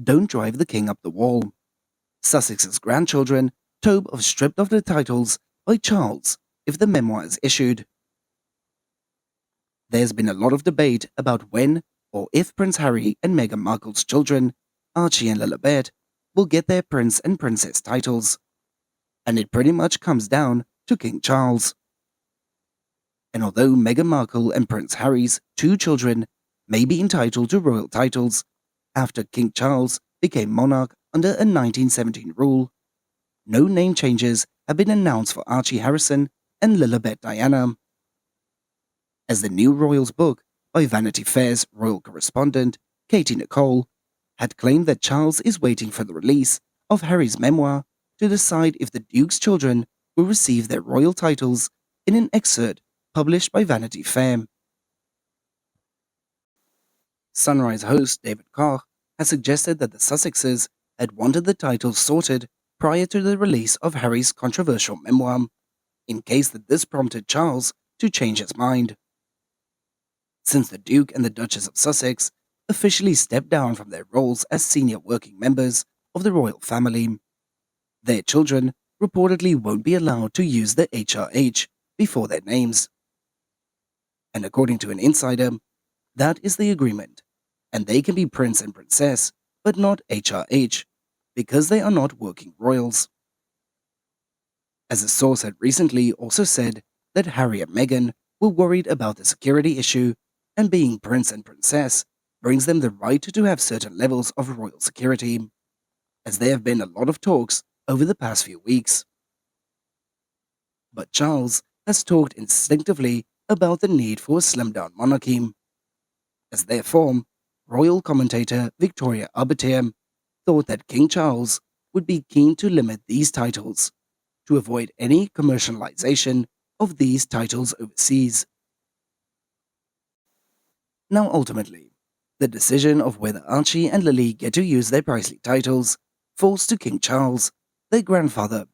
Don't Drive the King Up the Wall. Sussex's grandchildren, Tobe of stripped of their titles by Charles if the memoir is issued. There's been a lot of debate about when or if Prince Harry and Meghan Markle's children, Archie and Lilibet, will get their prince and princess titles. And it pretty much comes down to King Charles. And although Meghan Markle and Prince Harry's two children may be entitled to royal titles after King Charles became monarch under a 1917 rule, no name changes have been announced for Archie Harrison and Lilibet Diana. As the new royals book by Vanity Fair's royal correspondent, Katie Nicholl, had claimed that Charles is waiting for the release of Harry's memoir to decide if the Duke's children will receive their royal titles in an excerpt published by Vanity Fair. Sunrise host David Koch has suggested that the Sussexes had wanted the titles sorted prior to the release of Harry's controversial memoir, in case that this prompted Charles to change his mind. Since the Duke and the Duchess of Sussex officially stepped down from their roles as senior working members of the royal family, their children reportedly won't be allowed to use the HRH before their names. And according to an insider, that is the agreement, and they can be prince and princess, but not HRH, because they are not working royals. As a source had recently also said that Harry and Meghan were worried about the security issue, and being prince and princess brings them the right to have certain levels of royal security, as there have been a lot of talks over the past few weeks. But Charles has talked instinctively about the need for a slimmed-down monarchy. As therefore, royal commentator Victoria Arbiter thought that King Charles would be keen to limit these titles, to avoid any commercialization of these titles overseas. Now ultimately, the decision of whether Archie and Lily get to use their princely titles falls to King Charles, their grandfather,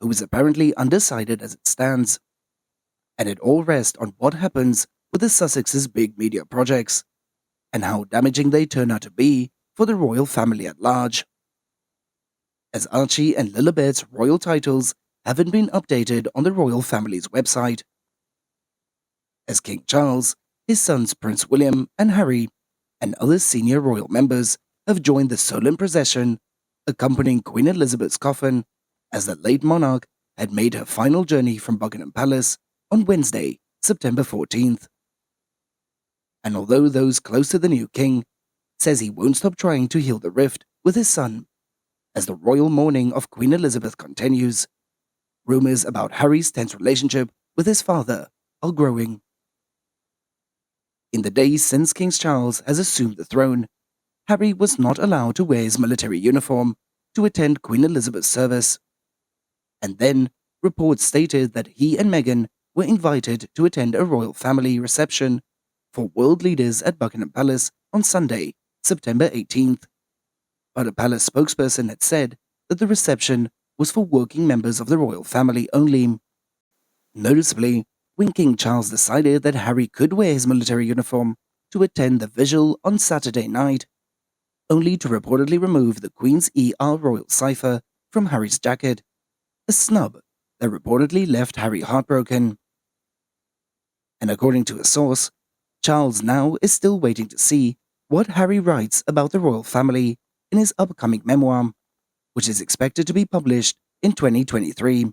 who is apparently undecided as it stands. And it all rests on what happens with the Sussexes' big media projects, and how damaging they turn out to be for the royal family at large. As Archie and Lilibet's royal titles haven't been updated on the royal family's website. As King Charles, his sons Prince William and Harry, and other senior royal members have joined the solemn procession accompanying Queen Elizabeth's coffin, as the late monarch had made her final journey from Buckingham Palace on Wednesday, September 14th. And although those close to the new king says he won't stop trying to heal the rift with his son, as the royal mourning of Queen Elizabeth continues, rumors about Harry's tense relationship with his father are growing. In the days since King Charles has assumed the throne, Harry was not allowed to wear his military uniform to attend Queen Elizabeth's service. And then, reports stated that he and Meghan were invited to attend a royal family reception for world leaders at Buckingham Palace on Sunday, September 18th. But a palace spokesperson had said that the reception was for working members of the royal family only. Noticeably, when King Charles decided that Harry could wear his military uniform to attend the vigil on Saturday night, only to reportedly remove the Queen's ER royal cipher from Harry's jacket, a snub that reportedly left Harry heartbroken. And according to a source, Charles now is still waiting to see what Harry writes about the royal family in his upcoming memoir, which is expected to be published in 2023.